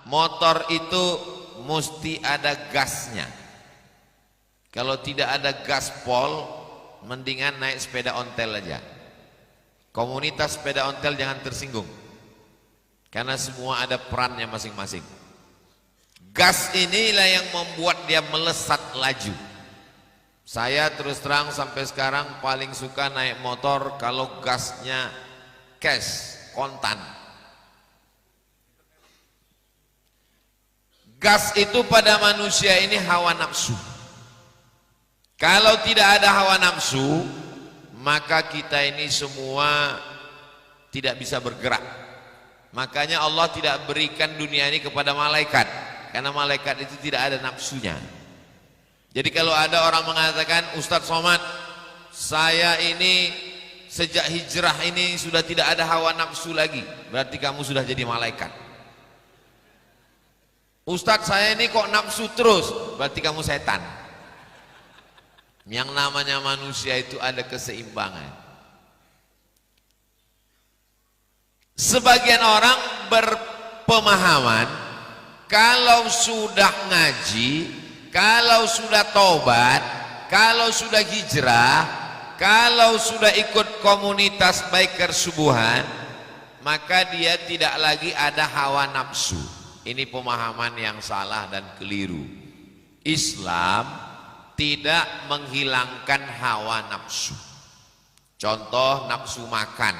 motor itu mesti ada gasnya. Kalau tidak ada gaspol, mendingan naik sepeda ontel aja. Komunitas sepeda ontel jangan tersinggung, karena semua ada perannya masing-masing. Gas inilah yang membuat dia melesat laju. Saya terus terang sampai sekarang paling suka naik motor kalau gasnya cash, kontan. Gas itu pada manusia ini hawa nafsu. Kalau tidak ada hawa nafsu, maka kita ini semua tidak bisa bergerak. Makanya Allah tidak berikan dunia ini kepada malaikat, karena malaikat itu tidak ada nafsunya. Jadi kalau ada orang mengatakan, Ustadz Somad, saya ini sejak hijrah ini sudah tidak ada hawa nafsu lagi, berarti kamu sudah jadi malaikat. Ustadz saya ini kok nafsu terus, berarti kamu setan. Yang namanya manusia itu ada keseimbangan. Sebagian orang berpemahaman kalau sudah ngaji, kalau sudah tobat, kalau sudah hijrah, kalau sudah ikut komunitas biker subuhan, maka dia tidak lagi ada hawa nafsu. Ini pemahaman yang salah dan keliru. Islam tidak menghilangkan hawa nafsu. Contoh nafsu makan.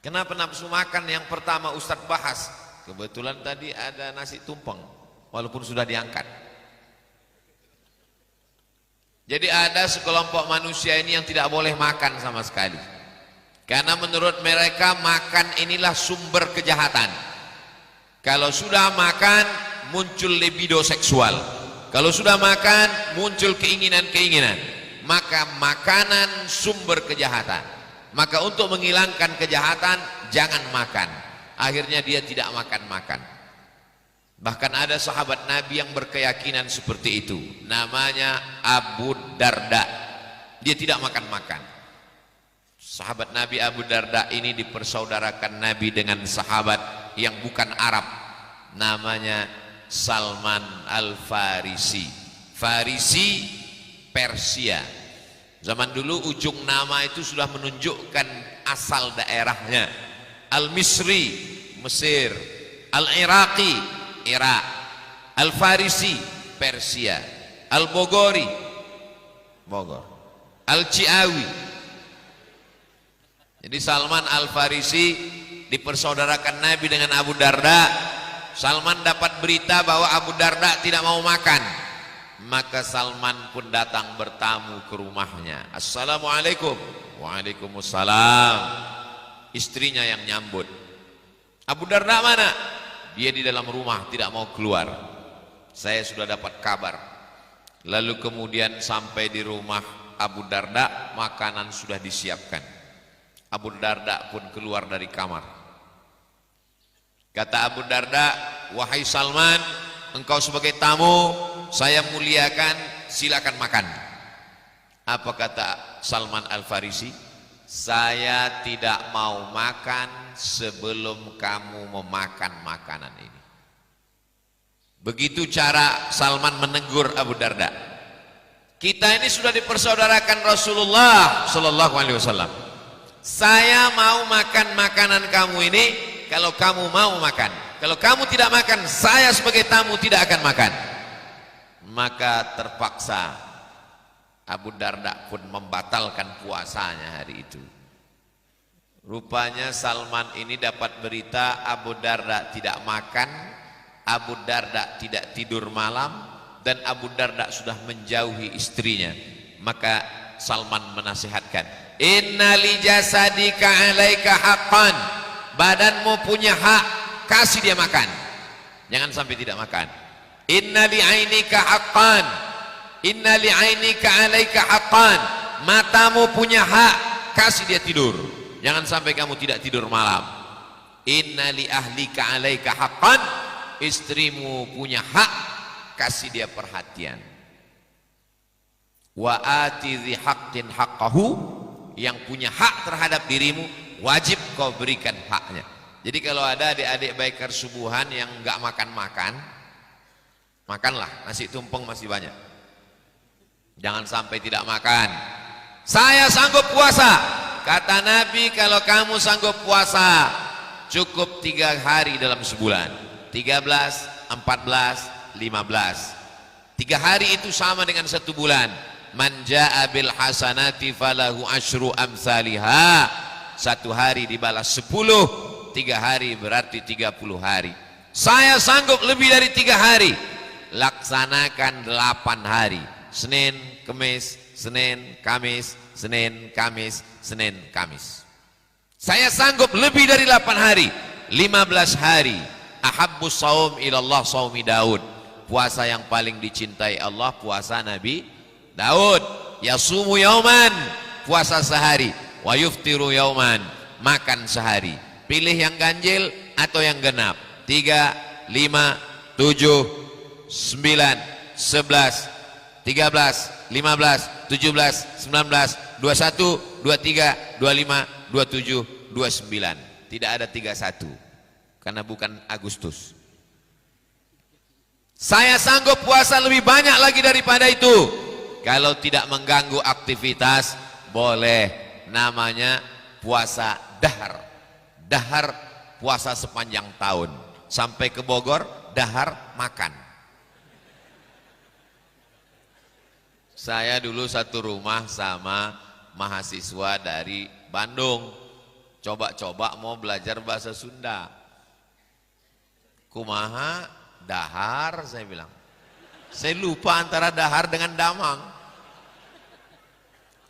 Kenapa nafsu makan? Yang pertama Ustadz bahas, kebetulan tadi ada nasi tumpeng walaupun sudah diangkat. Jadi ada sekelompok manusia ini yang tidak boleh makan sama sekali, karena menurut mereka makan inilah sumber kejahatan. Kalau sudah makan muncul libido seksual, kalau sudah makan muncul keinginan-keinginan, maka makanan sumber kejahatan. Maka untuk menghilangkan kejahatan jangan makan. Akhirnya dia tidak makan-makan. Bahkan ada sahabat Nabi yang berkeyakinan seperti itu, namanya Abu Darda. Dia tidak makan-makan. Sahabat Nabi Abu Darda ini dipersaudarakan Nabi dengan sahabat yang bukan Arab, namanya Salman Al-Farisi. Farisi Persia. Zaman dulu ujung nama itu sudah menunjukkan asal daerahnya. Al-Misri, Mesir. Al-Iraqi, Irak. Al-Farisi, Persia. Al-Bogori, Bogor. Al-Ciawi. Jadi Salman Al-Farisi dipersaudarakan Nabi dengan Abu Darda. Salman dapat berita bahwa Abu Darda tidak mau makan, maka Salman pun datang bertamu ke rumahnya. Assalamualaikum. Waalaikumsalam. Istrinya yang nyambut. Abu Darda mana? Dia di dalam rumah tidak mau keluar. Saya sudah dapat kabar. Lalu kemudian sampai di rumah Abu Darda, makanan sudah disiapkan. Abu Darda pun keluar dari kamar. Kata Abu Darda, wahai Salman, engkau sebagai tamu, saya muliakan, silakan makan. Apa kata Salman Al-Farisi? Saya tidak mau makan sebelum kamu memakan makanan ini. Begitu cara Salman menegur Abu Darda. Kita ini sudah dipersaudarakan Rasulullah Sallallahu Alaihi Wasallam. Saya mau makan makanan kamu ini kalau kamu mau makan. Kalau kamu tidak makan, saya sebagai tamu tidak akan makan. Maka terpaksa Abu Darda pun membatalkan puasanya hari itu. Rupanya Salman ini dapat berita Abu Darda tidak makan, Abu Darda tidak tidur malam, dan Abu Darda sudah menjauhi istrinya. Maka Salman menasihatkan, inna li jasadika alaika haqqan, badanmu punya hak, kasih dia makan, jangan sampai tidak makan. Inna li ainika haqqan, inna li ainika alaika haqqan, matamu punya hak, kasih dia tidur, jangan sampai kamu tidak tidur malam. Inna li ahlika alaika haqqan, istrimu punya hak, kasih dia perhatian. Wa ati dzi haqqin haqqahu, yang punya hak terhadap dirimu wajib kau berikan haknya. Jadi kalau ada adik-adik biker subuhan yang nggak makan-makan, makanlah, nasi tumpeng masih banyak. Jangan sampai tidak makan. Saya sanggup puasa. Kata Nabi, kalau kamu sanggup puasa, cukup 3 hari dalam sebulan. 13, 14, 15. 3 hari itu sama dengan 1 bulan. Man jaa bil hasanati falahu asyru amsalihha. 1 hari dibalas 10, 3 hari berarti 30 hari. Saya sanggup lebih dari 3 hari. Laksanakan 8 hari. Senin, Kemis, Senin, Kamis, Senin, Kamis, Senin, Kamis. Saya sanggup lebih dari 8 hari. 15 hari. Ahabbus saum ilallah saumi Daud. Puasa yang paling dicintai Allah, puasa Nabi Daud. Yasumu yauman, puasa sehari. Wa yuftiru yauman, makan sehari. Pilih yang ganjil atau yang genap. 3, 5, 7, 9, 11, 13, 15, 17, 19, 21, 23, 25, 27, 29. Tidak ada 31 karena bukan Agustus. Saya sanggup puasa lebih banyak lagi daripada itu. Kalau tidak mengganggu aktivitas, boleh. Namanya puasa dahar. Dahar puasa sepanjang tahun. Sampai ke Bogor, dahar makan. Saya dulu satu rumah sama mahasiswa dari Bandung. Coba-coba mau belajar bahasa Sunda. Kumaha, dahar, saya bilang. Saya lupa antara dahar dengan damang.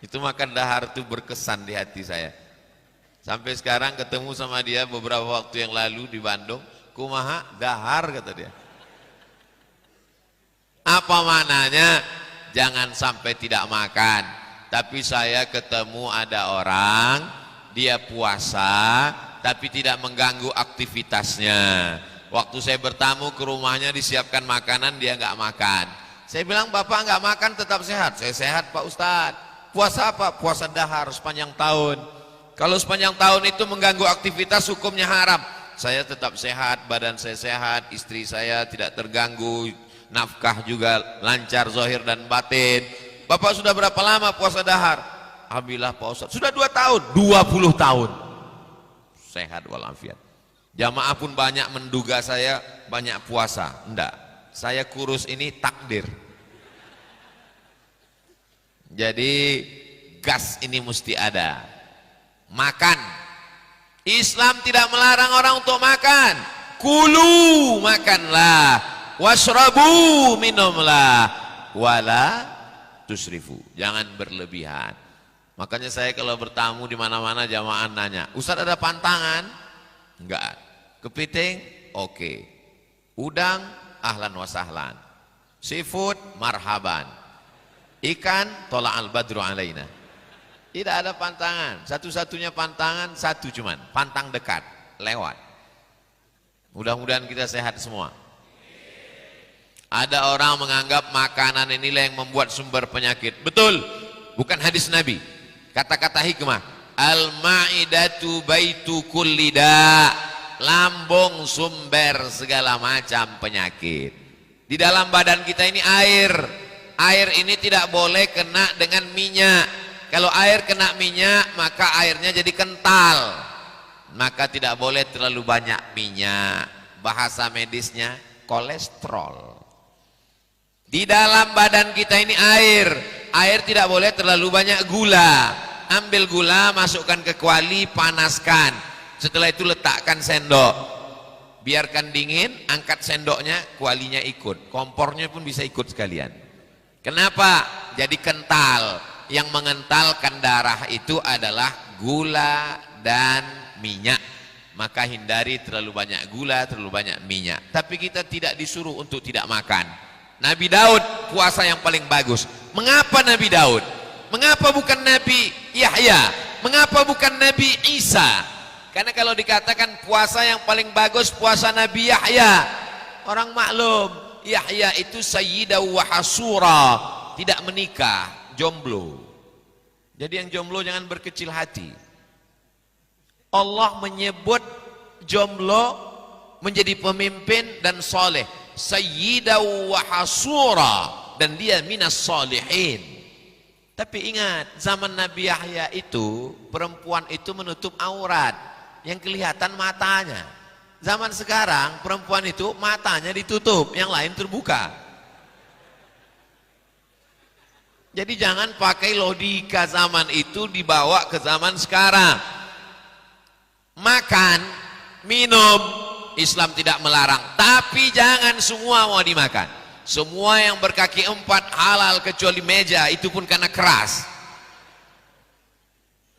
Itu makan dahar itu berkesan di hati saya. Sampai sekarang ketemu sama dia beberapa waktu yang lalu di Bandung. Kumaha, dahar, kata dia. Apa maknanya? Jangan sampai tidak makan. Tapi saya ketemu ada orang, dia puasa, tapi tidak mengganggu aktivitasnya. Waktu saya bertamu ke rumahnya disiapkan makanan, dia nggak makan. Saya bilang, Bapak nggak makan tetap sehat. Saya sehat Pak Ustadz. Puasa apa? Puasa dahar sepanjang tahun. Kalau sepanjang tahun itu mengganggu aktivitas, hukumnya haram. Saya tetap sehat, badan saya sehat, istri saya tidak terganggu, nafkah juga lancar zahir dan batin. Bapak sudah berapa lama puasa dahar? Alhamdulillah Pak Ustadz, sudah 2 tahun, 20 tahun. Sehat walafiat. Jamaah pun banyak menduga saya banyak puasa. Enggak, saya kurus ini takdir. Jadi gas ini mesti ada. Makan. Islam tidak melarang orang untuk makan. Kulu, makanlah. Washrabu, minumlah. Wala tusrifu, jangan berlebihan. Makanya saya kalau bertamu di mana-mana jamaah nanya, Ustaz ada pantangan? Enggak. Kepiting? Oke. Udang? Ahlan wa sahlan. Seafood? Marhaban. Ikan? Tola'al badru alaina. Tidak ada pantangan. Satu-satunya pantangan satu cuman, pantang dekat, lewat. Mudah-mudahan kita sehat semua. Ada orang menganggap makanan inilah yang membuat sumber penyakit. Betul, bukan hadis Nabi. Kata-kata hikmah, al-ma'idatu baitu kulli da. Lambung sumber segala macam penyakit. Di dalam badan kita ini air. Air ini tidak boleh kena dengan minyak. Kalau air kena minyak, maka airnya jadi kental. Maka tidak boleh terlalu banyak minyak. Bahasa medisnya kolesterol. Di dalam badan kita ini air. Air tidak boleh terlalu banyak gula. Ambil gula, masukkan ke kuali, panaskan. Setelah itu letakkan sendok. Biarkan dingin, angkat sendoknya, kualinya ikut. Kompornya pun bisa ikut sekalian. Kenapa? Jadi kental. Yang mengentalkan darah itu adalah gula dan minyak. Maka hindari terlalu banyak gula, terlalu banyak minyak. Tapi kita tidak disuruh untuk tidak makan. Nabi Daud puasa yang paling bagus. Mengapa Nabi Daud? Mengapa bukan Nabi Yahya? Mengapa bukan Nabi Isa? Karena kalau dikatakan puasa yang paling bagus puasa Nabi Yahya, orang maklum Yahya itu sayyidah wa hasura, tidak menikah, jomblo. Jadi yang jomblo jangan berkecil hati. Allah menyebut jomblo menjadi pemimpin dan soleh, sayyidaw wa hasura, dan dia minas solihin. Tapi ingat, zaman Nabi Yahya itu perempuan itu menutup aurat, yang kelihatan matanya. Zaman sekarang perempuan itu matanya ditutup, yang lain terbuka. Jadi jangan pakai logika zaman itu dibawa ke zaman sekarang. Makan, minum, Islam tidak melarang, tapi jangan semua mau dimakan. Semua yang berkaki 4 halal kecuali meja, itu pun karena keras.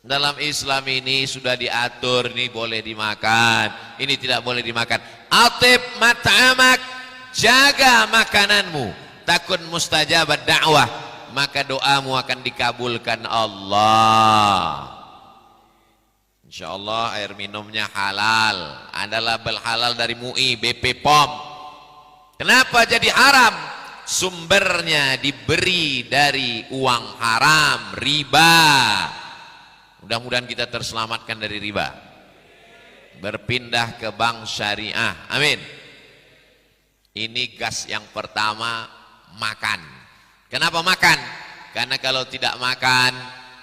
Dalam Islam ini sudah diatur, ini boleh dimakan, ini tidak boleh dimakan. Atib mat'amak, jaga makananmu, takun mustajabat dakwah, maka doamu akan dikabulkan Allah. Insyaallah air minumnya halal, ada label halal dari MUI, BP POM. Kenapa jadi haram? Sumbernya diberi dari uang haram, riba. Mudah-mudahan kita terselamatkan dari riba, berpindah ke bank syariah, amin. Ini gas yang pertama, makan. Kenapa makan? Karena kalau tidak makan,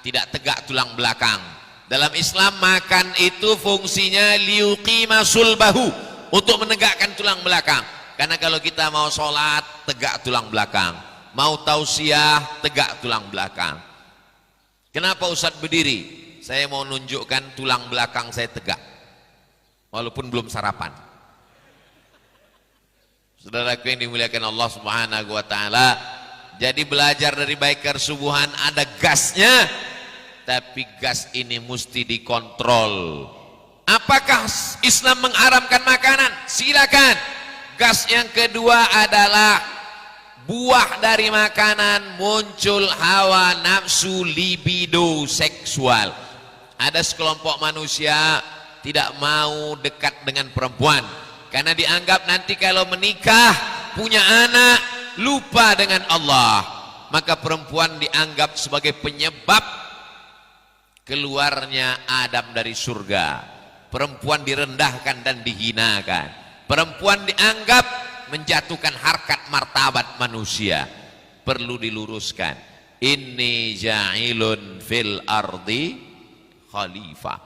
tidak tegak tulang belakang. Dalam Islam makan itu fungsinya liuqima sulbahu, untuk menegakkan tulang belakang. Karena kalau kita mau sholat, tegak tulang belakang. Mau tausiah, tegak tulang belakang. Kenapa Ustadz berdiri? Saya mau nunjukkan tulang belakang saya tegak, walaupun belum sarapan. Saudaraku yang dimuliakan Allah Subhanahu wa ta'ala, jadi belajar dari biker subuhan, ada gasnya, tapi gas ini mesti dikontrol. Apakah Islam mengharamkan makanan? Silakan. Gas yang kedua adalah buah dari makanan muncul hawa nafsu, libido seksual. Ada sekelompok manusia tidak mau dekat dengan perempuan karena dianggap nanti kalau menikah punya anak lupa dengan Allah. Maka perempuan dianggap sebagai penyebab keluarnya Adam dari surga. Perempuan direndahkan dan dihinakan. Perempuan dianggap menjatuhkan harkat martabat manusia. Perlu diluruskan. Inni ja'ilun fil ardi khalifah.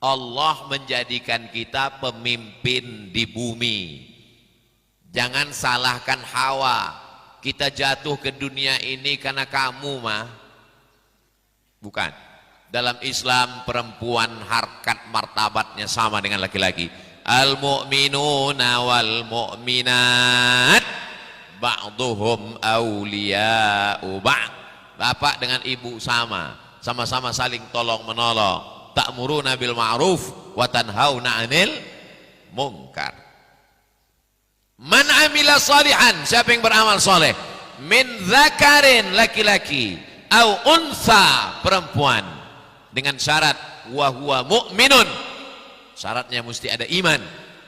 Allah menjadikan kita pemimpin di bumi. Jangan salahkan Hawa. Kita jatuh ke dunia ini karena kamu mah. Bukan. Dalam Islam perempuan harkat martabatnya sama dengan laki-laki. Al-mu'minuna wal mu'minat ba'duhum awliya'u ba'd. Bapak dengan ibu sama-sama saling tolong menolong. Ta'muruna bil ma'ruf wa tanhauna 'anil munkar. Man amila salihan, siapa yang beramal soleh, min dzakarin, laki-laki, au unsa, perempuan, dengan syarat wa huwa mu'minun, syaratnya mesti ada iman,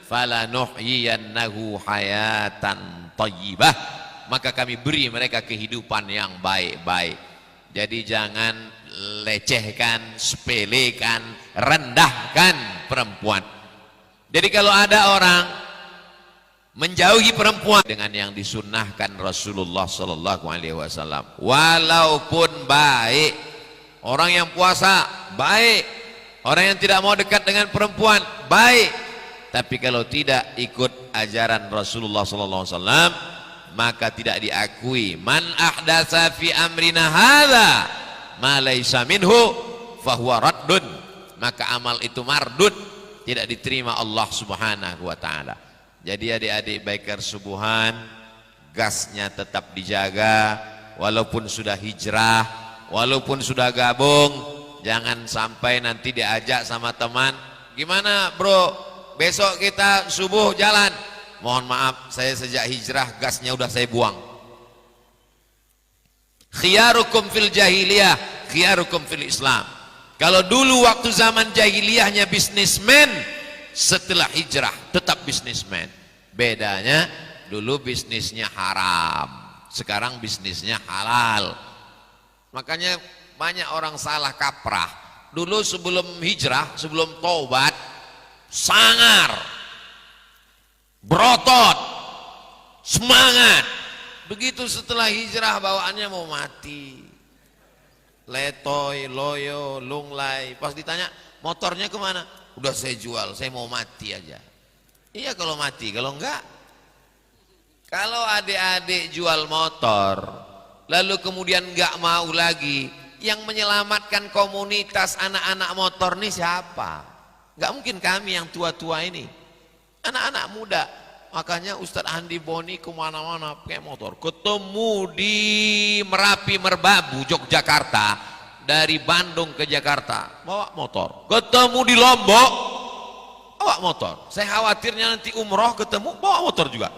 fala nuhyiyannahu hayatan thayyibah, maka kami beri mereka kehidupan yang baik-baik. Jadi jangan lecehkan, sepelekan, rendahkan perempuan. Jadi kalau ada orang menjauhi perempuan dengan yang disunnahkan Rasulullah sallallahu alaihi wasallam, walaupun baik, orang yang puasa baik, orang yang tidak mau dekat dengan perempuan baik, tapi kalau tidak ikut ajaran Rasulullah sallallahu alaihi wasallam maka tidak diakui. Man ahdatsa fi amrina hadza ma laisa minhu fahuwa raddun, maka amal itu mardud, tidak diterima Allah Subhanahu wa taala. Jadi adik-adik biker subuhan, gasnya tetap dijaga walaupun sudah hijrah, walaupun sudah gabung. Jangan sampai nanti diajak sama teman, gimana bro, besok kita subuh jalan. Mohon maaf, saya sejak hijrah gasnya udah saya buang. Khiyarukum fil jahiliyah, khiyarukum fil Islam. Kalau dulu waktu zaman jahiliyahnya bisnismen, setelah hijrah tetap bisnismen. Bedanya dulu bisnisnya haram, sekarang bisnisnya halal. Makanya banyak orang salah kaprah. Dulu sebelum hijrah, sebelum taubat, sangar, berotot, semangat. Begitu setelah hijrah bawaannya mau mati, letoy, loyo, lunglai. Pas ditanya motornya kemana, udah saya jual, saya mau mati aja. Iya kalau mati, kalau enggak, kalau adik-adik jual motor lalu kemudian enggak mau lagi, yang menyelamatkan komunitas anak-anak motor ini siapa? Enggak mungkin kami yang tua-tua ini, anak-anak muda. Makanya Ustadz Andi Boni kemana-mana pakai motor. Ketemu di Merapi Merbabu Yogyakarta, dari Bandung ke Jakarta bawa motor. Ketemu di Lombok bawa motor. Saya khawatirnya nanti umroh ketemu bawa motor juga.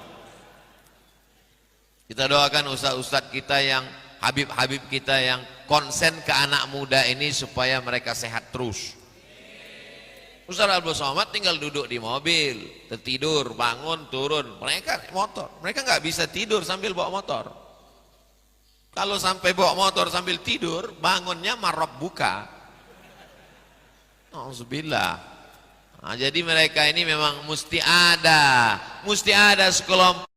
Kita doakan ustadz-ustadz kita yang habib-habib kita yang konsen ke anak muda ini supaya mereka sehat terus. Ustaz Abdul Somad tinggal duduk di mobil, tertidur, bangun, turun. Mereka motor, mereka nggak bisa tidur sambil bawa motor. Kalau sampai bawa motor sambil tidur, bangunnya marab buka. Alhamdulillah. Nah, jadi mereka ini memang mesti ada sekelompok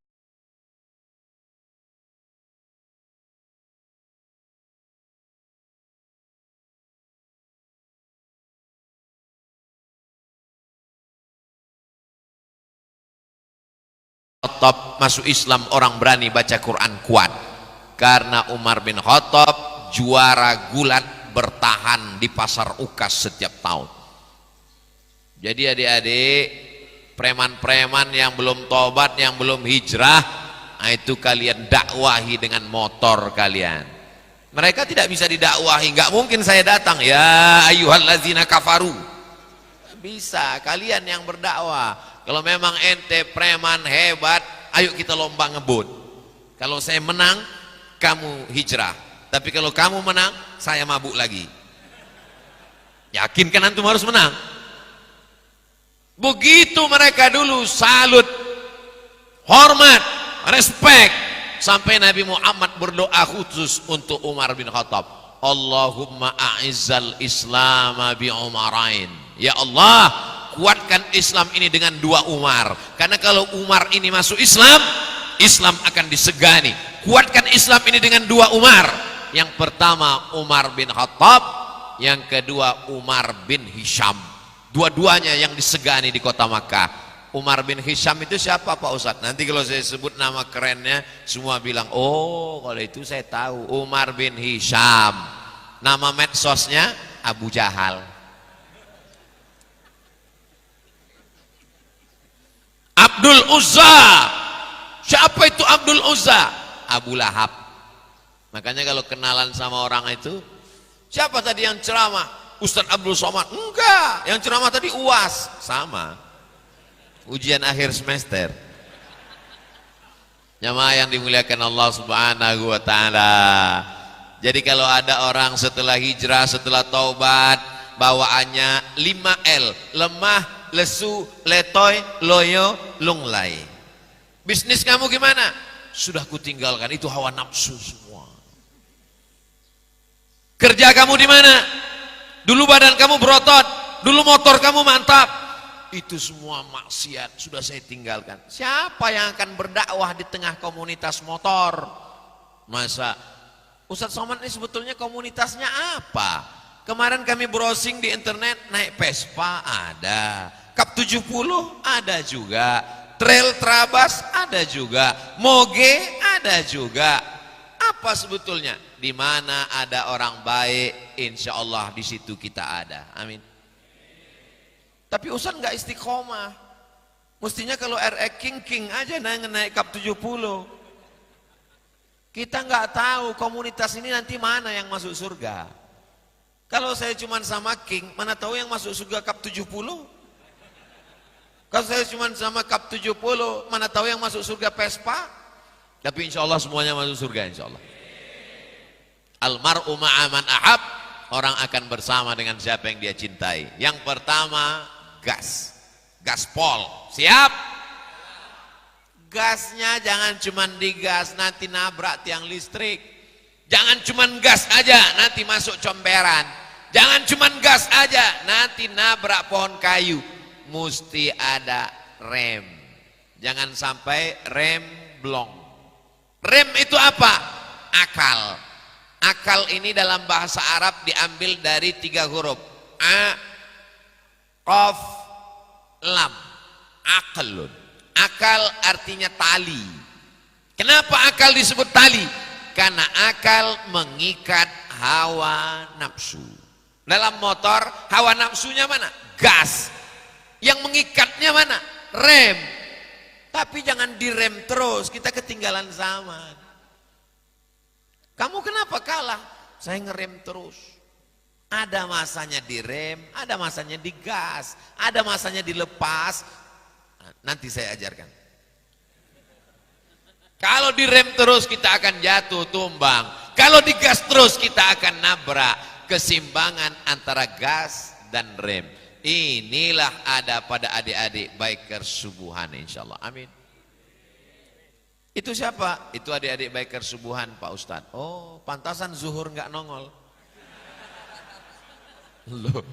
Khattab masuk Islam, orang berani baca Quran kuat. Karena Umar bin Khattab juara gulat bertahan di pasar Ukas setiap tahun. Jadi adik-adik, preman-preman yang belum tobat, yang belum hijrah, nah itu kalian dakwahi dengan motor kalian. Mereka tidak bisa didakwahi, nggak mungkin saya datang ya ayyuhallazina kafaru. Bisa, kalian yang berdakwah. Kalau memang ente preman hebat, ayo kita lomba ngebut. Kalau saya menang, kamu hijrah. Tapi kalau kamu menang, saya mabuk lagi. Yakin kan antum harus menang? Begitu mereka dulu, salut, hormat, respect. Sampai Nabi Muhammad berdoa khusus untuk Umar bin Khattab. Allahumma a'izzal Islam bi Umarain. Ya Allah, kuatkan Islam ini dengan dua Umar. Karena kalau Umar ini masuk Islam, Islam akan disegani. Kuatkan Islam ini dengan dua Umar. Yang pertama Umar bin Khattab, yang kedua Umar bin Hisham. Dua-duanya yang disegani di kota Makkah. Umar bin Hisham itu siapa Pak Ustadz? Nanti kalau saya sebut nama kerennya, semua bilang, oh kalau itu saya tahu, Umar bin Hisham. Nama medsosnya Abu Jahal. Abdul Uzza. Siapa itu Abdul Uzza? Abu Lahab. Makanya kalau kenalan sama orang itu, siapa tadi yang ceramah? Ustadz Abdul Somad? Enggak, yang ceramah tadi UAS. Sama, ujian akhir semester. Jamaah yang dimuliakan Allah Subhanahu wa ta'ala. Jadi kalau ada orang setelah hijrah, setelah taubat, bawaannya 5L, lemah, lesu, letoy, loyo, lunglai. Bisnis kamu gimana? Sudah kutinggalkan, itu hawa nafsu semua. Kerja kamu di mana? Dulu badan kamu berotot, dulu motor kamu mantap. Itu semua maksiat sudah saya tinggalkan. Siapa yang akan berdakwah di tengah komunitas motor? Masa Ustadz Somad ini sebetulnya komunitasnya apa? Kemarin kami browsing di internet, naik Vespa ada, Kap 70 ada juga, Trail Trabas ada juga, Moge ada juga. Apa sebetulnya? Di mana ada orang baik, insya Allah di situ kita ada. Amin. Tapi Ustadz nggak istiqomah. Mestinya kalau RX King aja naik Kap 70. Kita nggak tahu komunitas ini nanti mana yang masuk surga. Kalau saya cuma sama King, mana tahu yang masuk surga Kap 70? Kalau saya cuma sama Kap 70, mana tahu yang masuk surga Vespa? Tapi insya Allah semuanya masuk surga insya Allah. Almar'u ma'aman ahab, orang akan bersama dengan siapa yang dia cintai. Yang pertama gas, gaspol, siap? Gasnya jangan cuma digas, nanti nabrak tiang listrik. Jangan cuma gas aja, nanti masuk comberan. Jangan cuma gas aja, nanti nabrak pohon kayu. mesti ada rem. Jangan sampai rem blong. Rem itu apa? Akal. Akal ini dalam bahasa Arab diambil dari 3 huruf. A, Qaf, Lam. Aqlun. Akal artinya tali. Kenapa akal disebut tali? Karena akal mengikat hawa nafsu. Dalam motor, hawa nafsunya mana? Gas. Yang mengikatnya mana? Rem. Tapi jangan direm terus, kita ketinggalan zaman. Kamu kenapa kalah? Saya ngerem terus. Ada masanya direm, ada masanya digas, ada masanya dilepas. Nanti saya ajarkan. Kalau direm terus kita akan jatuh tumbang. Kalau digas terus kita akan nabrak. Keseimbangan antara gas dan rem. Inilah ada pada adik-adik biker subuhan insyaallah. Amin. Itu siapa? Itu adik-adik biker subuhan Pak Ustadz. Oh, pantasan zuhur nggak nongol. Loh.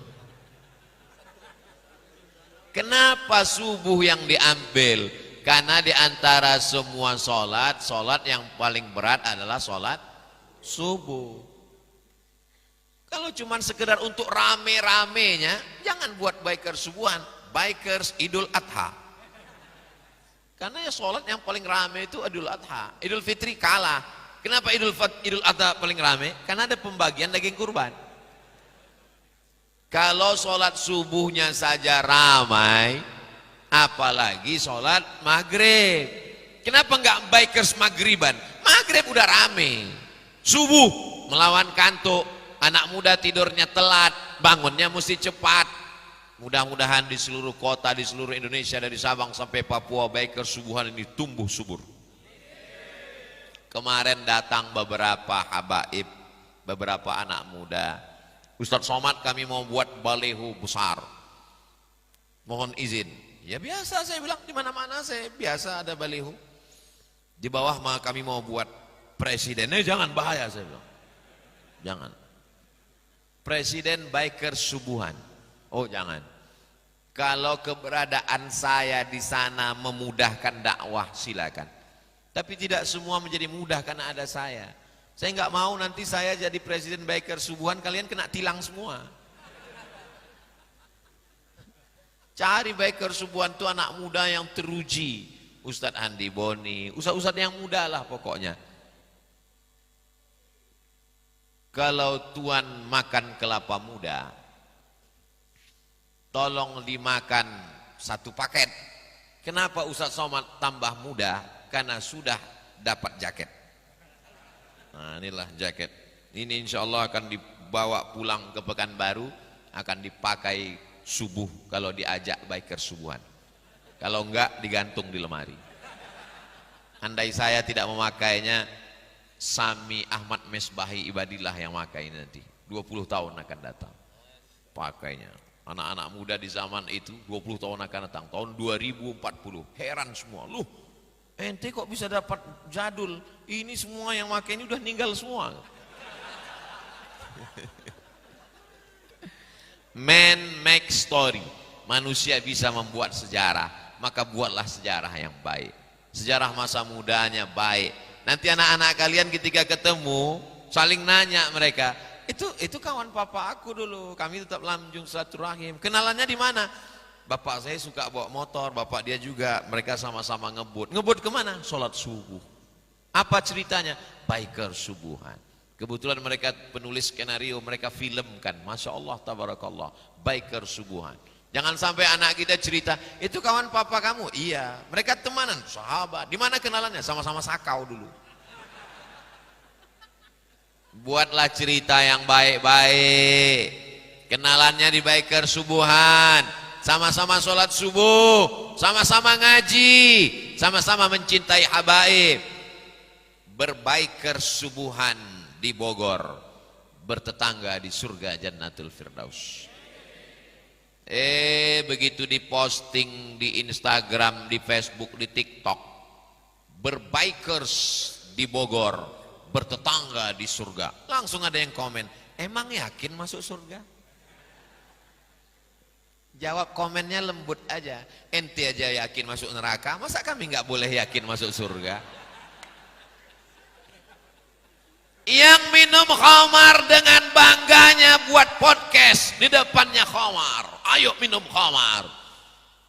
Kenapa subuh yang diambil? Karena di antara semua sholat yang paling berat adalah sholat subuh. Kalau cuma sekedar untuk rame-ramenya, jangan buat biker subuhan, bikers Idul Adha. Karena ya sholat yang paling rame itu Idul Adha. Idul Fitri kalah. Kenapa Idul Adha paling rame? Karena ada pembagian daging kurban. Kalau sholat subuhnya saja ramai, apalagi sholat maghrib. Kenapa enggak bikers maghriban? Maghrib udah rame. Subuh melawan kantuk. Anak muda tidurnya telat, bangunnya mesti cepat. Mudah-mudahan di seluruh kota, di seluruh Indonesia, dari Sabang sampai Papua, biker subuhan ini tumbuh subur. Kemarin datang beberapa habaib, beberapa anak muda. Ustadz Somad, kami mau buat baleho besar. Mohon izin. Ya biasa, saya bilang di mana-mana saya biasa ada baleho. Di bawah kami mau buat presidennya, jangan bahaya saya bilang. Jangan. Presiden biker subuhan. Oh jangan. Kalau keberadaan saya di sana memudahkan dakwah silakan. Tapi tidak semua menjadi mudah karena ada saya. Saya nggak mau nanti saya jadi presiden biker subuhan kalian kena tilang semua. Cari biker subuhan itu anak muda yang teruji. Ustadz Andi Boni, ustadz-ustadz yang muda lah pokoknya. Kalau tuan makan kelapa muda, tolong dimakan 1 paket. Kenapa Ustadz Somad tambah muda? Karena sudah dapat jaket. Nah inilah jaket. Ini insya Allah akan dibawa pulang ke Pekanbaru, akan dipakai subuh kalau diajak biker subuhan. Kalau enggak digantung di lemari. Andai saya tidak memakainya, Sami Ahmad Mesbahi Ibadillah yang pakai nanti 20 tahun akan datang pakainya. Anak-anak muda di zaman itu 20 tahun akan datang, tahun 2040 heran semua, loh ente kok bisa dapat jadul, ini semua yang pakai ini udah meninggal semua. Man make story, manusia bisa membuat sejarah, maka buatlah sejarah yang baik, sejarah masa mudanya baik. Nanti anak-anak kalian ketika ketemu saling nanya mereka, itu kawan papa aku dulu, kami tetap lanjung silaturahim. Kenalannya di mana? Bapak saya suka bawa motor, bapak dia juga, mereka sama-sama ngebut. Ngebut kemana? Sholat subuh. Apa ceritanya? Biker subuhan. Kebetulan mereka penulis skenario, mereka filmkan. Masya Allah, tabarakallah, biker subuhan. Jangan sampai anak kita cerita, itu kawan papa kamu? Iya. Mereka temanan, sahabat. Di mana kenalannya? Sama-sama sakau dulu. Buatlah cerita yang baik-baik. Kenalannya di biker subuhan. Sama-sama sholat subuh, sama-sama ngaji, sama-sama mencintai habaib. Berbiker subuhan di Bogor, bertetangga di surga Jannatul Firdaus. Begitu diposting di Instagram, di Facebook, di TikTok, berbikers di Bogor, bertetangga di surga. Langsung ada yang komen, emang yakin masuk surga? Jawab komennya lembut aja. Ente aja yakin masuk neraka, masa kami nggak boleh yakin masuk surga? Yang minum khamar dengan bangganya buat podcast di depannya khamar. Ayo minum khamar.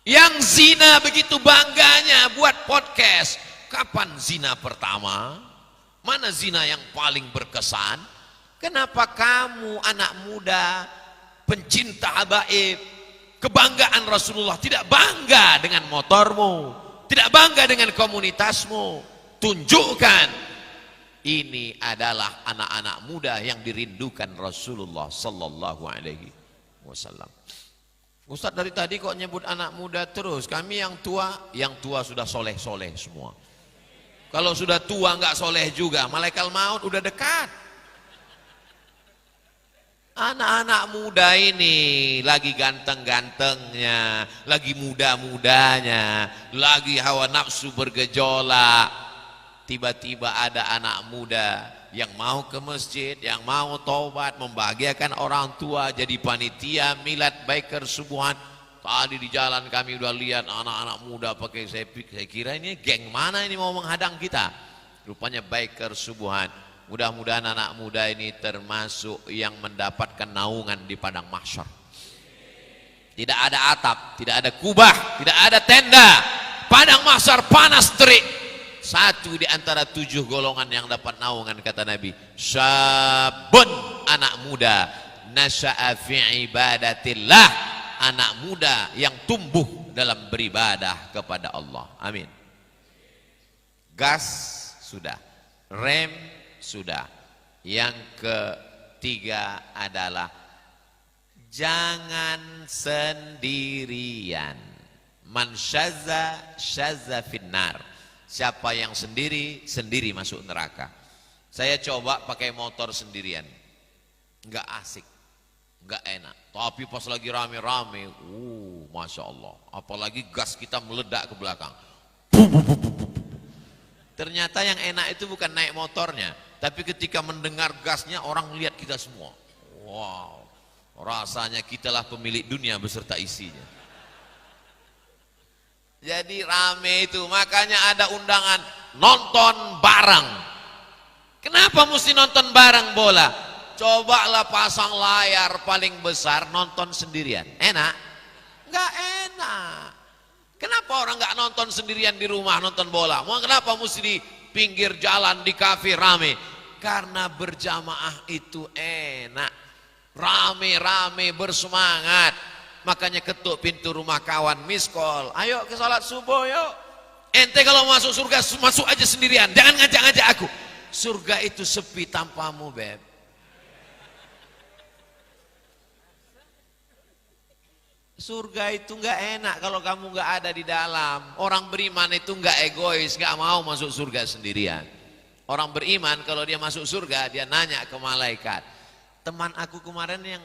Yang zina begitu bangganya buat podcast. Kapan zina pertama? Mana zina yang paling berkesan? Kenapa kamu anak muda pencinta habaib, kebanggaan Rasulullah, tidak bangga dengan motormu, tidak bangga dengan komunitasmu? Tunjukkan ini adalah anak-anak muda yang dirindukan Rasulullah sallallahu alaihi wasallam. Ustaz dari tadi kok nyebut anak muda terus? Kami yang tua sudah soleh-soleh semua. Kalau sudah tua nggak soleh juga, malaikat maut udah dekat. Anak-anak muda ini lagi ganteng-gantengnya, lagi muda-mudanya, lagi hawa nafsu bergejolak. Tiba-tiba ada anak muda yang mau ke masjid, yang mau taubat, membahagiakan orang tua, jadi panitia milad biker subuhan. Tadi di jalan kami udah lihat anak-anak muda pakai sepik. Saya kira ini geng mana ini mau menghadang kita? Rupanya biker subuhan. Mudah-mudahan anak muda ini termasuk yang mendapatkan naungan di padang mahsyar. Tidak ada atap, tidak ada kubah, tidak ada tenda. Padang mahsyar panas terik. Satu di antara 7 golongan yang dapat naungan, kata Nabi, syabun, anak muda, nasya'a fi ibadatillah, anak muda yang tumbuh dalam beribadah kepada Allah. Amin. Gas sudah, rem sudah. Yang ketiga adalah jangan sendirian. Man syazza syazza finnar. Siapa yang sendiri, sendiri masuk neraka. Saya coba pakai motor sendirian, nggak asik, nggak enak. Tapi pas lagi rame-rame, masya Allah. Apalagi gas kita meledak ke belakang. Ternyata yang enak itu bukan naik motornya, tapi ketika mendengar gasnya orang lihat kita semua. Wow, rasanya kitalah pemilik dunia beserta isinya. Jadi rame itu, makanya ada undangan nonton bareng. Kenapa mesti nonton bareng bola? Cobalah pasang layar paling besar, nonton sendirian. Enak? Enggak enak. Kenapa orang enggak nonton sendirian di rumah nonton bola? Kenapa mesti di pinggir jalan, di kafe rame? Karena berjamaah itu enak. Rame-rame bersemangat. Makanya ketuk pintu rumah kawan, miss call, ayo ke salat subuh yuk. Ente kalau masuk surga masuk aja sendirian, jangan ngajak-ngajak aku. Surga itu sepi tanpamu, beb. Surga itu nggak enak kalau kamu nggak ada di dalam. Orang beriman itu nggak egois, nggak mau masuk surga sendirian. Orang beriman kalau dia masuk surga, dia nanya ke malaikat, teman aku kemarin yang,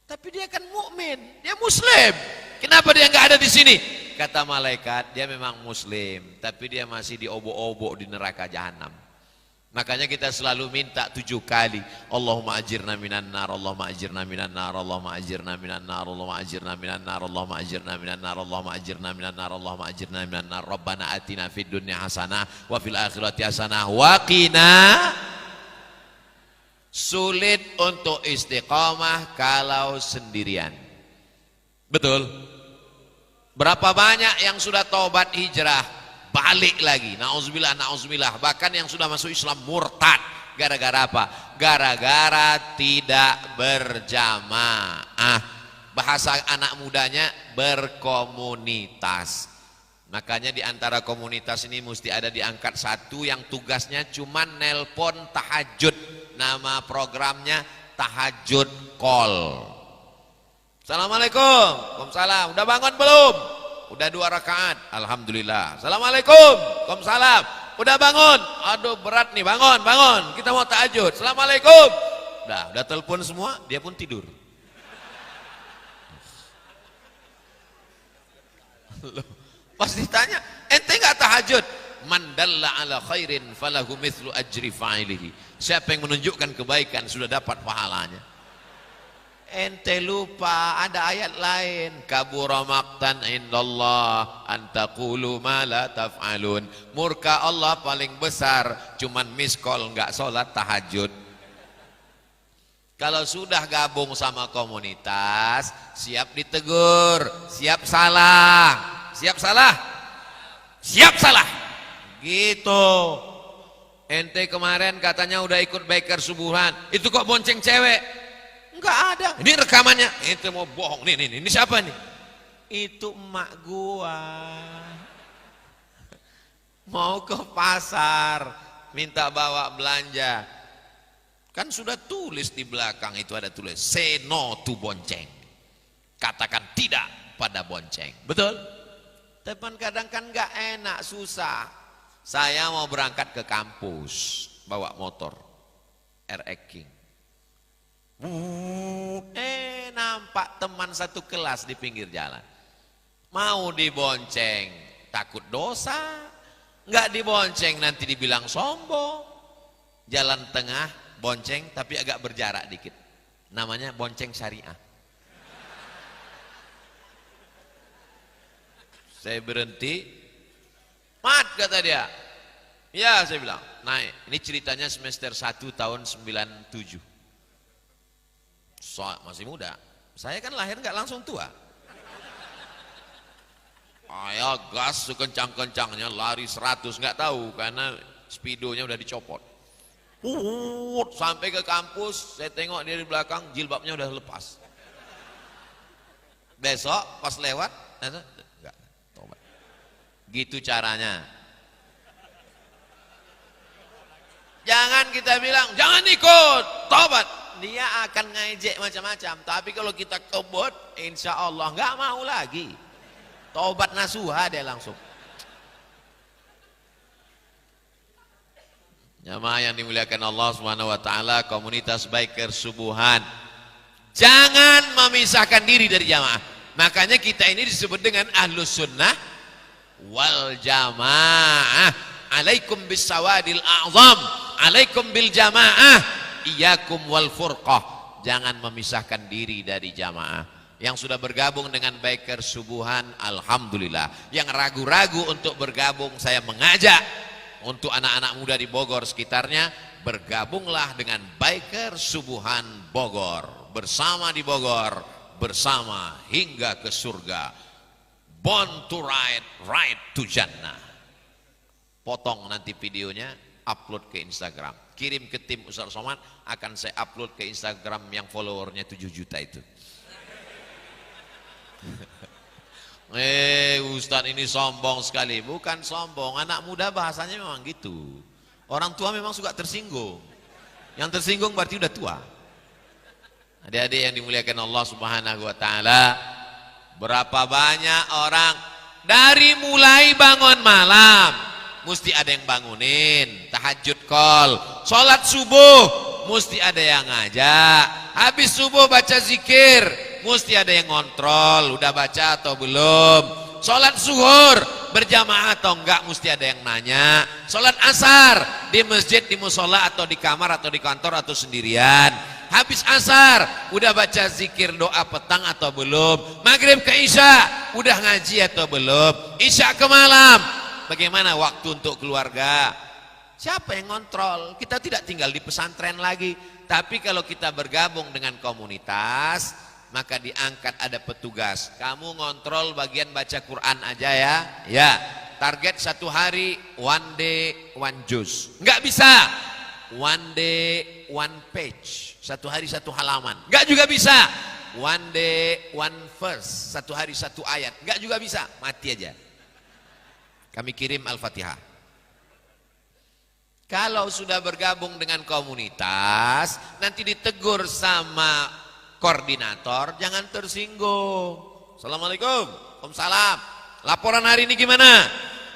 tapi dia kan mukmin, dia muslim. Kenapa dia nggak ada di sini? Kata malaikat, dia memang muslim, tapi dia masih diobok-obok di neraka jahanam. Makanya kita selalu minta 7 kali, Allahumma ajirna minan nar, Allahumma ajirna minan nar, Allahumma ajirna minan nar, Allahumma ajirna minan nar, Allahumma ajirna minan nar, Allahumma ajirna minan nar, Allahumma ajirna minan nar. Rabbana atina fid dunya hasanah wa fil akhirati hasanah wa qina. Sulit untuk istiqomah kalau sendirian. Betul? Berapa banyak yang sudah taubat hijrah, balik lagi, na'udzubillah, na'udzubillah. Bahkan yang sudah masuk Islam murtad. Gara-gara apa? Gara-gara tidak berjamaah. Bahasa anak mudanya berkomunitas. Makanya di antara komunitas ini mesti ada diangkat satu yang tugasnya cuma nelpon tahajud. Nama programnya tahajud call. Assalamualaikum. Waalaikumsalam. Udah bangun belum? Udah 2 rakaat. Alhamdulillah. Assalamualaikum. Waalaikumsalam. Udah bangun? Aduh berat nih, bangun, bangun. Kita mau tahajud. Assalamualaikum. Udah telepon semua, dia pun tidur. Pas ditanya, ente nggak tahajud? Man dalla ala khairin falahu mithlu ajri fa'ilihi. Siapa yang menunjukkan kebaikan sudah dapat pahalanya. ente lupa ada ayat lain, kabura maqtan indallah antaqulu ma la taf'alun. Murka Allah paling besar cuman miss call enggak sholat tahajud. Kalau sudah gabung sama komunitas, siap ditegur, siap salah, siap salah, siap salah. Gitu. Ente kemarin katanya udah ikut biker subuhan, itu kok bonceng cewek? Enggak ada. Ini rekamannya. Ente mau bohong. Nih, ini siapa nih? Itu emak gua. Mau ke pasar, minta bawa belanja. Kan sudah tulis di belakang itu ada tulis say no to bonceng. Katakan tidak pada bonceng. Betul? Tapi kadang kan enggak enak, susah. Saya mau berangkat ke kampus, bawa motor RX King. Nampak teman satu kelas di pinggir jalan. Mau dibonceng, takut dosa. Enggak dibonceng nanti dibilang sombong. Jalan tengah, bonceng tapi agak berjarak dikit. Namanya bonceng syariah. Saya berhenti. Mat, kata dia. Ya, saya bilang, naik. Ini ceritanya semester 1 tahun 97. Masih muda. Saya kan lahir nggak langsung tua. Ayo gas sekencang-kencangnya, lari 100, nggak tahu karena speedonya udah dicopot. Sampai ke kampus, saya tengok dia di belakang, jilbabnya udah lepas. Besok pas lewat, enggak, tobat. Gitu caranya. Jangan kita bilang, jangan ikut, tobat. Dia akan ngejek macam-macam. Tapi kalau kita kebut, insya Allah nggak mau lagi. Taubat nasuha dia langsung. Jamaah yang dimuliakan Allah Subhanahu wa taala, komunitas biker subuhan. Jangan memisahkan diri dari jamaah. Makanya kita ini disebut dengan ahlus sunnah wal jamaah. Alaikum bis sawadil a'zam, alaikum bil jamaah. Iyakum wal furqah. Jangan memisahkan diri dari jamaah. Yang sudah bergabung dengan biker subuhan, alhamdulillah. Yang ragu-ragu untuk bergabung, saya mengajak untuk anak-anak muda di Bogor sekitarnya, bergabunglah dengan biker subuhan Bogor. Bersama di Bogor, bersama hingga ke surga. Born to ride, ride to Jannah. Potong nanti videonya, upload ke Instagram. Kirim ke tim Ustaz Somad, akan saya upload ke Instagram yang followernya 7 juta itu. Ustaz ini sombong sekali. Bukan sombong, anak muda bahasanya memang gitu. Orang tua memang suka tersinggung. Yang tersinggung berarti udah tua. Adik-adik yang dimuliakan Allah Subhanahu wa taala, berapa banyak orang dari mulai bangun malam mesti ada yang bangunin, tahajud call, sholat subuh mesti ada yang ngajak, habis subuh baca zikir mesti ada yang ngontrol, udah baca atau belum, sholat zuhur berjamaah atau enggak mesti ada yang nanya, sholat asar di masjid, di musola atau di kamar atau di kantor atau sendirian, habis asar udah baca zikir doa petang atau belum, maghrib ke isya udah ngaji atau belum, isya ke malam, bagaimana waktu untuk keluarga? Siapa yang ngontrol? Kita tidak tinggal di pesantren lagi. Tapi kalau kita bergabung dengan komunitas, maka diangkat ada petugas. Kamu ngontrol bagian baca Quran aja ya. Ya, target 1 hari, 1 day, 1 juz. Enggak bisa 1 day, 1 page. 1 hari 1 halaman. Enggak juga bisa 1 day, 1 verse. 1 hari 1 ayat. Enggak juga bisa. Mati aja. Kami kirim Al-Fatihah. Kalau sudah bergabung dengan komunitas, nanti ditegur sama koordinator, jangan tersinggung. Assalamualaikum, waalaikumsalam. Laporan hari ini gimana?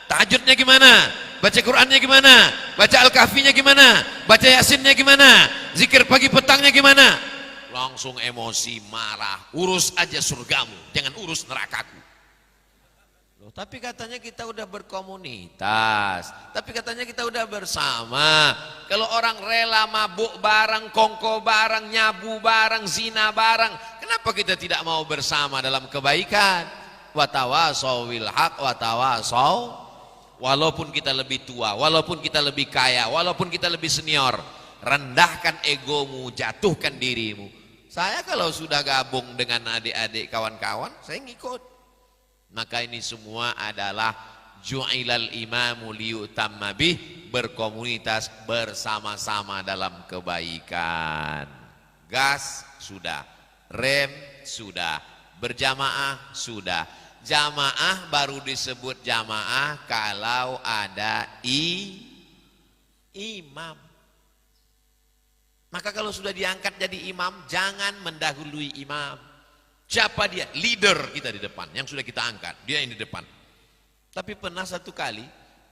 Tahajudnya gimana? Baca Qurannya gimana? Baca Al-Kahfinya gimana? Baca Yasinnya gimana? Zikir pagi petangnya gimana? Langsung emosi, marah. Urus aja surgamu, jangan urus nerakaku. Tapi katanya kita udah berkomunitas, tapi katanya kita udah bersama. Kalau orang rela mabuk bareng, kongko bareng, nyabu bareng, zina bareng, Kenapa kita tidak mau bersama dalam kebaikan? Watawasau bil haq watawasau. Walaupun kita lebih tua, walaupun kita lebih kaya, walaupun kita lebih senior, rendahkan egomu, jatuhkan dirimu. Saya kalau sudah gabung dengan adik-adik kawan-kawan, saya ngikut. Maka ini semua adalah ju'ilal imamu liyutamma bih, berkomunitas bersama-sama dalam kebaikan. Gas sudah, rem sudah, berjamaah sudah. Jamaah baru disebut jamaah kalau ada imam. Maka kalau sudah diangkat jadi imam, jangan mendahului imam. Siapa dia? Leader kita di depan, yang sudah kita angkat, dia yang di depan. Tapi pernah satu kali,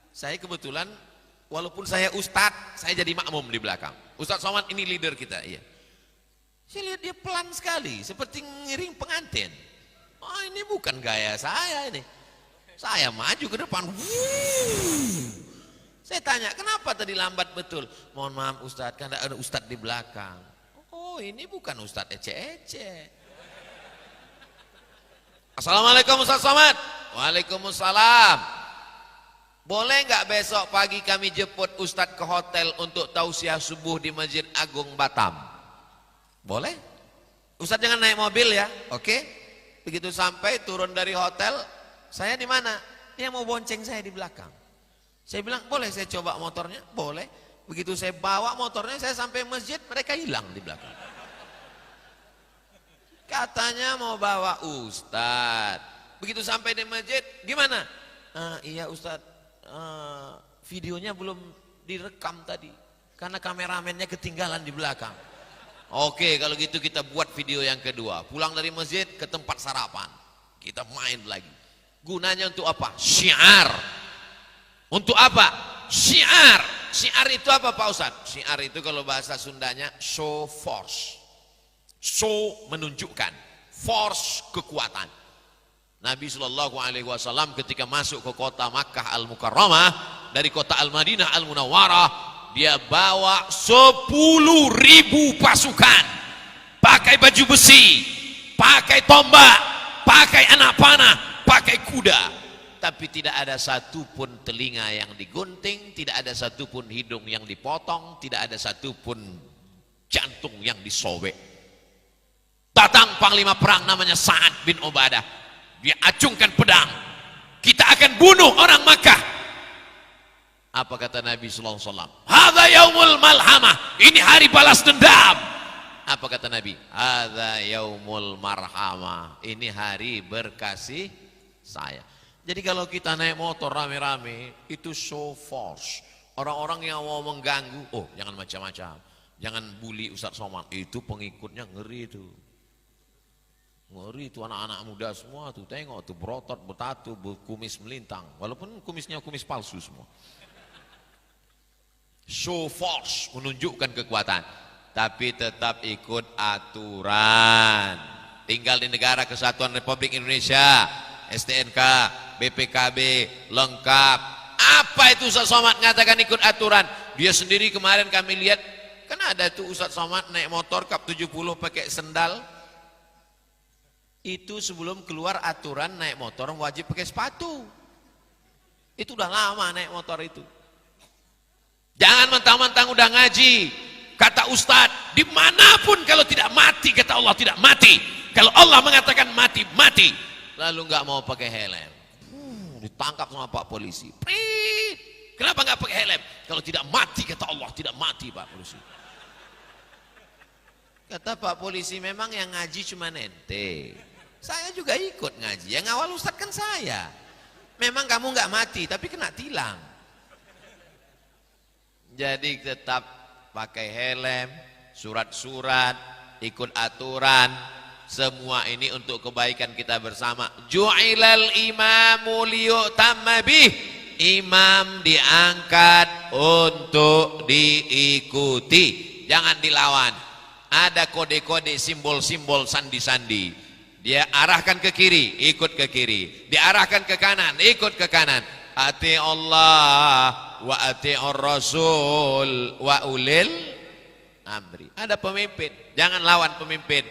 saya kebetulan, walaupun saya ustadz, saya jadi makmum di belakang. Ustadz Somad ini leader kita, iya. Saya lihat dia pelan sekali, seperti ngiring pengantin. Oh, ini bukan gaya saya ini. Saya maju ke depan. Saya tanya, kenapa tadi lambat betul? Mohon maaf Ustadz, kan ada Ustadz di belakang. Oh, ini bukan Ustadz ece-ece. Assalamualaikum Ustadz Somad. Waalaikumsalam. Boleh nggak besok pagi kami jemput Ustadz ke hotel untuk tausiah subuh di Masjid Agung Batam? Boleh? Ustadz jangan naik mobil ya, oke? Begitu sampai turun dari hotel, saya di mana? Dia mau bonceng saya di belakang. Saya bilang, boleh saya coba motornya? Boleh. Begitu saya bawa motornya, saya sampai masjid, mereka hilang di belakang. Katanya mau bawa Ustadz. Begitu sampai di masjid, gimana? Iya Ustadz, videonya belum direkam tadi. Karena kameramennya ketinggalan di belakang. Oke, kalau gitu kita buat video yang kedua. Pulang dari masjid ke tempat sarapan. Kita main lagi. Gunanya untuk apa? Syiar. Untuk apa? Syiar. Syiar itu apa Pak Ustadz? Syiar itu kalau bahasa Sundanya show force. Show menunjukkan, force kekuatan. Nabi SAW ketika masuk ke kota Makkah Al-Mukarramah, dari kota Al-Madinah Al-Munawwarah, dia bawa 10.000 pasukan, pakai baju besi, pakai tombak, pakai anak panah, pakai kuda. Tapi tidak ada satupun telinga yang digunting, tidak ada satupun hidung yang dipotong, tidak ada satupun jantung yang disobek. Datang panglima perang namanya Sa'ad bin Ubadah. Dia acungkan pedang. Kita akan bunuh orang Makkah. Apa kata Nabi sallallahu alaihi wasallam? Hadza yaumul malhamah. Ini hari balas dendam. Apa kata Nabi? Hadza yaumul marhamah. Ini hari berkasih sayang. Jadi kalau kita naik motor rame-rame, itu show force. Orang-orang yang mau mengganggu, oh jangan macam-macam. Jangan bully Ustadz Somad. Itu pengikutnya ngeri itu. Ngeri itu anak-anak muda semua tuh. Tengok tuh berotot, bertatu, berkumis melintang. Walaupun kumisnya kumis palsu semua. Show force, menunjukkan kekuatan, tapi tetap ikut aturan. Tinggal di negara Kesatuan Republik Indonesia, STNK, BPKB, lengkap. Apa itu Ustadz Somad mengatakan ikut aturan? Dia sendiri kemarin kami lihat, kan ada tuh Ustadz Somad naik motor kap 70 pakai sendal. Itu sebelum keluar aturan naik motor wajib pakai sepatu. Itu udah lama naik motor itu. Jangan mentang-mentang udah ngaji, kata Ustadz, dimanapun kalau tidak mati, kata Allah tidak mati. Kalau Allah mengatakan mati, mati. Lalu nggak mau pakai helm, ditangkap sama Pak Polisi. Kenapa nggak pakai helm? Kalau tidak mati, kata Allah tidak mati Pak Polisi. Kata Pak Polisi, memang yang ngaji cuma ente. Saya juga ikut ngaji, yang awal Ustadz kan saya. Memang kamu nggak mati, tapi kena tilang. Jadi tetap pakai helm, surat-surat, ikut aturan, semua ini untuk kebaikan kita bersama. Ju'ilal imamu liyutamma bih. Imam diangkat untuk diikuti, jangan dilawan. Ada kode-kode, simbol-simbol, sandi-sandi. Dia arahkan ke kiri, ikut ke kiri. Diarahkan ke kanan, ikut ke kanan. Ati Allah wa ati'ur rasul wa ulil amri. Ada pemimpin, jangan lawan pemimpin.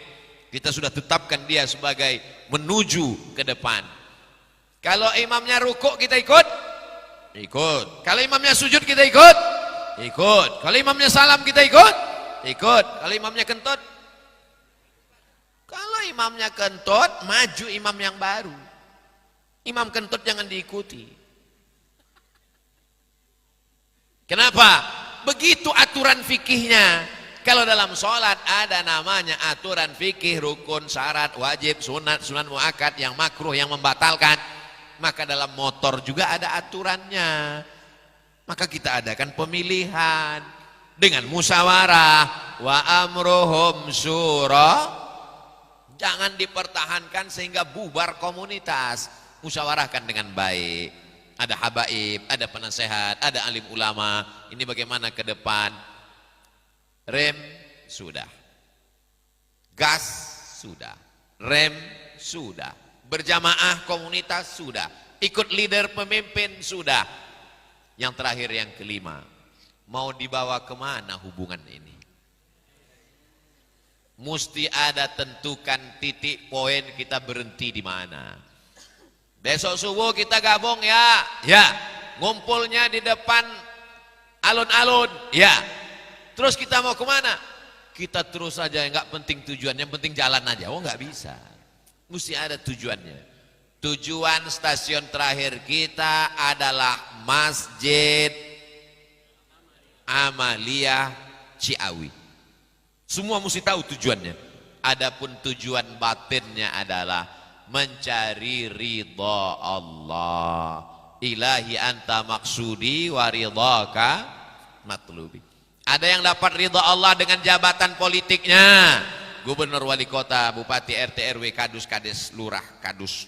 Kita sudah tetapkan dia sebagai menuju ke depan. Kalau imamnya rukuk kita ikut? Ikut. Kalau imamnya sujud kita ikut? Ikut. Kalau imamnya salam kita ikut? Ikut. Kalau imamnya kentut? Kalau imamnya kentut, maju imam yang baru. Imam kentut jangan diikuti. Kenapa? Begitu aturan fikihnya. Kalau dalam sholat ada namanya aturan fikih, rukun, syarat, wajib, sunat, sunat muakkad, yang makruh, yang membatalkan. Maka dalam motor juga ada aturannya. Maka kita adakan pemilihan dengan musyawarah. Wa amruhum syura. Jangan dipertahankan sehingga bubar komunitas. Musyawarahkan dengan baik. Ada habaib, ada penasehat, ada alim ulama. Ini bagaimana ke depan. Rem sudah, gas sudah, rem sudah, berjamaah komunitas sudah, ikut leader pemimpin sudah. Yang terakhir yang kelima, mau dibawa kemana hubungan ini? Mesti ada tentukan titik poin kita berhenti di mana. Besok subuh kita gabung ya, ngumpulnya di depan alun-alun, ya. Terus kita mau kemana? Kita terus saja, nggak penting tujuan, yang penting jalan aja. Oh nggak bisa, mesti ada tujuannya. Tujuan stasiun terakhir kita adalah Masjid Amaliyah Ciawi. Semua mesti tahu tujuannya. Adapun tujuan batinnya adalah mencari ridha Allah. Ilahi anta maksudi wa ridhaka matlubi. Ada yang dapat ridha Allah dengan jabatan politiknya, gubernur, wali kota, bupati, RT, RW, kadus, kades, lurah, kadus.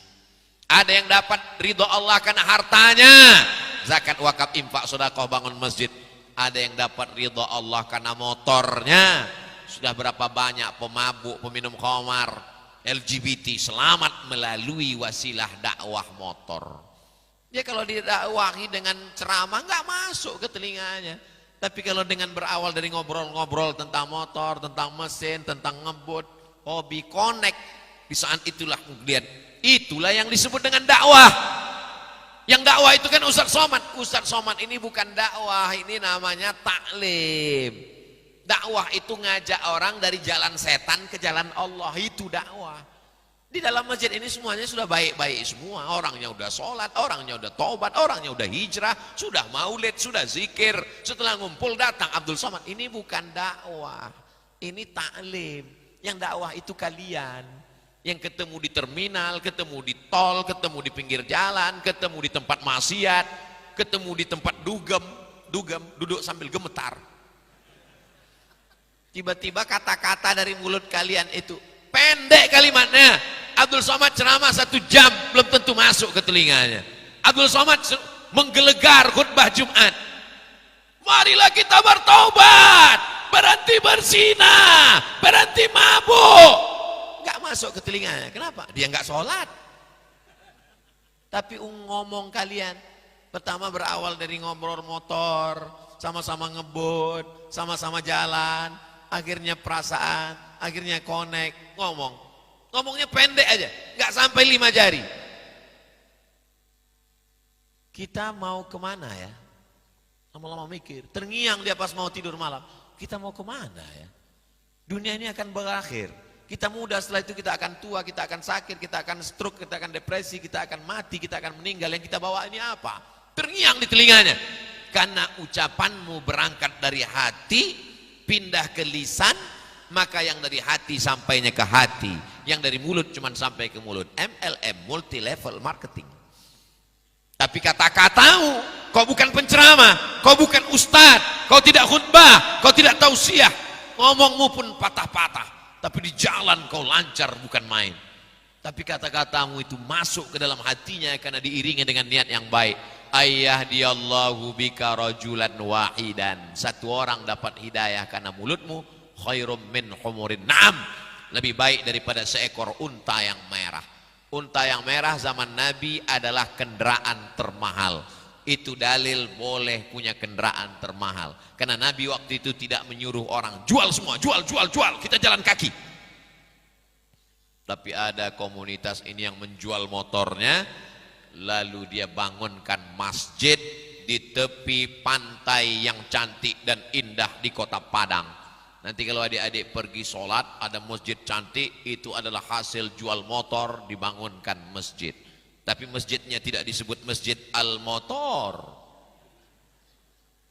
Ada yang dapat ridha Allah karena hartanya, zakat, wakaf, infak, sedekah, bangun masjid. Ada yang dapat ridha Allah karena motornya. Sudah berapa banyak pemabuk, peminum khamar, LGBT selamat melalui wasilah dakwah motor. Dia kalau didakwahi dengan ceramah nggak masuk ke telinganya. Tapi kalau dengan berawal dari ngobrol-ngobrol tentang motor, tentang mesin, tentang ngebut, hobi, connect, di saat itulah kemudian, itulah yang disebut dengan dakwah. Yang dakwah itu kan Ustaz Somad. Ustaz Somad ini bukan dakwah, ini namanya taklim. Dakwah itu ngajak orang dari jalan setan ke jalan Allah, itu dakwah. Di dalam masjid ini semuanya sudah baik-baik semua. Orangnya udah sholat, orangnya udah taubat, orangnya udah hijrah, sudah maulid, sudah zikir. Setelah ngumpul datang Abdul Somad. Ini bukan dakwah, ini taklim. Yang dakwah itu kalian. Yang ketemu di terminal, ketemu di tol, ketemu di pinggir jalan, ketemu di tempat maksiat, ketemu di tempat dugem, duduk sambil gemetar. Tiba-tiba kata-kata dari mulut kalian itu pendek kalimatnya. Abdul Somad ceramah 1 jam belum tentu masuk ke telinganya. Abdul Somad menggelegar khutbah Jumat. Marilah kita bertaubat, berhenti berzina, berhenti mabuk. Gak masuk ke telinganya. Kenapa? Dia gak sholat. Tapi ngomong kalian pertama berawal dari ngobrol motor, sama-sama ngebut, sama-sama jalan, akhirnya perasaan, akhirnya connect, ngomongnya pendek aja, nggak sampai 5 jari. Kita mau kemana ya? Lama-lama mikir, terngiang dia pas mau tidur malam. Kita mau kemana ya? Dunia ini akan berakhir. Kita muda, setelah itu kita akan tua, kita akan sakit, kita akan stroke, kita akan depresi, kita akan mati, kita akan meninggal. Yang kita bawa ini apa? Terngiang di telinganya. Karena ucapanmu berangkat dari hati, pindah ke lisan, maka yang dari hati sampainya ke hati, yang dari mulut cuma sampai ke mulut. MLM, multi level marketing. Tapi kata-katamu, kau bukan penceramah, kau bukan ustadz, kau tidak khutbah, kau tidak tausiah, ngomongmu pun patah-patah, tapi di jalan kau lancar bukan main. Tapi kata-katamu itu masuk ke dalam hatinya karena diiringi dengan niat yang baik. Ayyahdiyallahu bika rajulan wahidan. Satu orang dapat hidayah karena mulutmu, khairum min humurin na'am, lebih baik daripada seekor unta yang merah. Unta yang merah zaman Nabi adalah kendaraan termahal. Itu dalil boleh punya kendaraan termahal. Karena Nabi waktu itu tidak menyuruh orang jual semua, jual, kita jalan kaki. Tapi ada komunitas ini yang menjual motornya, lalu dia bangunkan masjid di tepi pantai yang cantik dan indah di kota Padang. Nanti kalau adik-adik pergi sholat, ada masjid cantik, itu adalah hasil jual motor, dibangunkan masjid. Tapi masjidnya tidak disebut Masjid Al-Motor.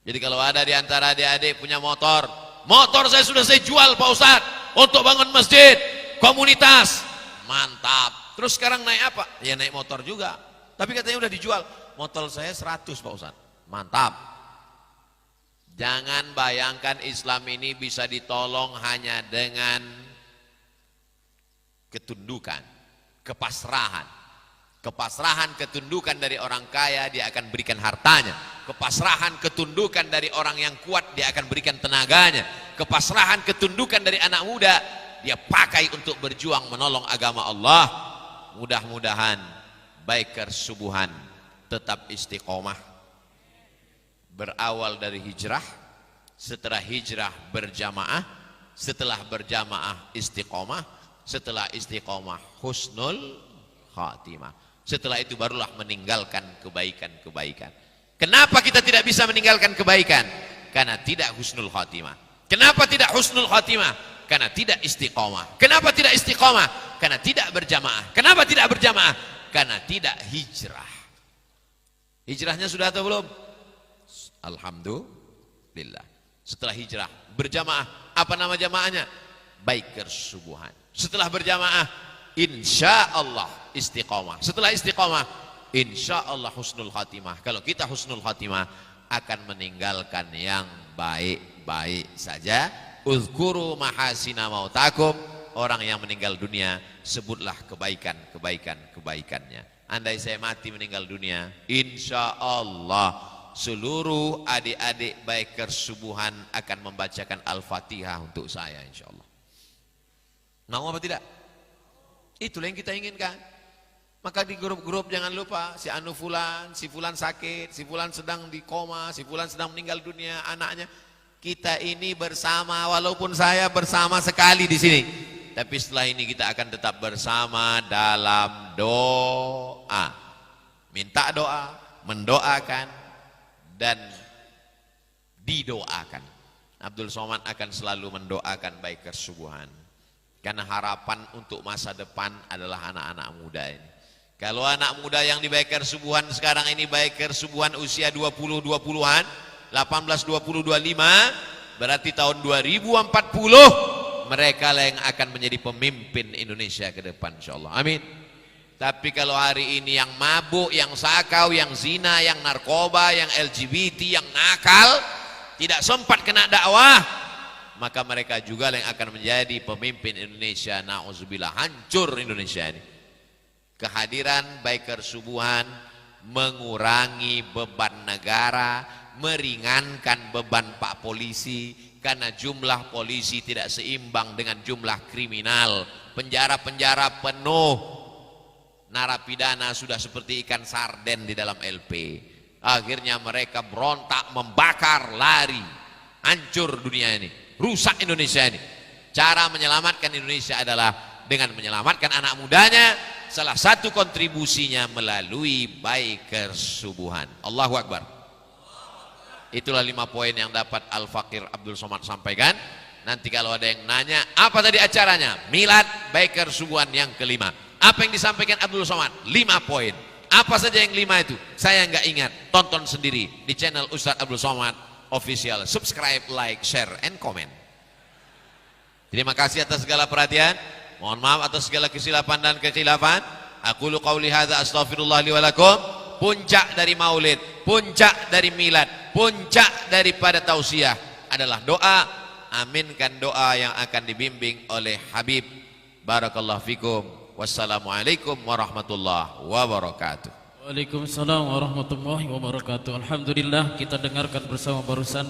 Jadi kalau ada di antara adik-adik punya motor, motor saya sudah saya jual Pak Ustadz untuk bangun masjid, komunitas, mantap. Terus sekarang naik apa? Ya naik motor juga. Tapi katanya udah dijual. Motor saya 100 Pak Ustadz, mantap. Jangan bayangkan Islam ini bisa ditolong hanya dengan ketundukan, kepasrahan. Kepasrahan, ketundukan dari orang kaya, dia akan berikan hartanya. Kepasrahan, ketundukan dari orang yang kuat, dia akan berikan tenaganya. Kepasrahan, ketundukan dari anak muda, dia pakai untuk berjuang menolong agama Allah. Mudah-mudahan Bikers Subuhan tetap istiqomah. Berawal dari hijrah, setelah hijrah berjamaah, setelah berjamaah istiqomah, setelah istiqomah husnul khatimah. Setelah itu barulah meninggalkan kebaikan-kebaikan. Kenapa kita tidak bisa meninggalkan kebaikan? Karena tidak husnul khatimah. Kenapa tidak husnul khatimah? Karena tidak istiqomah. Kenapa tidak istiqomah? Karena tidak berjamaah. Kenapa tidak berjamaah? Karena tidak hijrah. Hijrahnya sudah atau belum? Alhamdulillah. Setelah hijrah berjamaah, apa nama jamaahnya? Bikers Subuhan. Setelah berjamaah, insya Allah istiqomah. Setelah istiqomah, insya Allah husnul khatimah. Kalau kita husnul khatimah, akan meninggalkan yang baik-baik saja. Uzkuru mahasina mautakum. Orang yang meninggal dunia, sebutlah kebaikannya. Andai saya mati meninggal dunia, insya Allah seluruh adik-adik Bikers Subuhan akan membacakan Al-Fatihah untuk saya, insya Allah. Mau apa tidak? Itulah yang kita inginkan. Maka di grup-grup jangan lupa, si anu fulan, si fulan sakit, si fulan sedang di koma, si fulan sedang meninggal dunia, anaknya. Kita ini bersama, walaupun saya bersama sekali di sini, tapi setelah ini kita akan tetap bersama dalam doa. Minta doa, mendoakan, dan didoakan. Abdul Somad akan selalu mendoakan Bikers Subuhan. Karena harapan untuk masa depan adalah anak-anak muda ini. Kalau anak muda yang di Bikers Subuhan sekarang ini, Bikers Subuhan usia 20-20an, 18, 20, 25, berarti tahun 2040 mereka lah yang akan menjadi pemimpin Indonesia ke depan, insyaallah. Amin. Tapi kalau hari ini yang mabuk, yang sakau, yang zina, yang narkoba, yang LGBT, yang nakal, tidak sempat kena dakwah, maka mereka juga yang akan menjadi pemimpin Indonesia. Na'udzubillah, hancur Indonesia ini. Kehadiran Bikers Subuhan mengurangi beban negara, meringankan beban Pak Polisi, karena jumlah polisi tidak seimbang dengan jumlah kriminal. Penjara-penjara penuh, narapidana sudah seperti ikan sarden di dalam LP. Akhirnya mereka berontak, membakar, lari. Hancur dunia ini, rusak Indonesia ini. Cara menyelamatkan Indonesia adalah dengan menyelamatkan anak mudanya. Salah satu kontribusinya melalui Bikers Subuhan. Allahu Akbar. Itulah 5 poin yang dapat Al-Fakir Abdul Somad sampaikan. Nanti kalau ada yang nanya, apa tadi acaranya? Milad Bikers Subuhan yang kelima. Apa yang disampaikan Abdul Somad? 5 poin. Apa saja yang 5 itu? Saya nggak ingat. Tonton sendiri di channel Ustadz Abdul Somad Official. Subscribe, like, share, and comment. Terima kasih atas segala perhatian. Mohon maaf atas segala kesilapan dan kecilafan. Aqulu qauli hadza astaghfirullah li wa lakum. Puncak dari maulid, puncak dari milad, puncak daripada tausiah adalah doa. Aminkan doa yang akan dibimbing oleh Habib. Barakallahu fikum. Wassalamualaikum warahmatullahi wabarakatuh. Waalaikumsalam warahmatullahi wabarakatuh. Alhamdulillah, kita dengarkan bersama barusan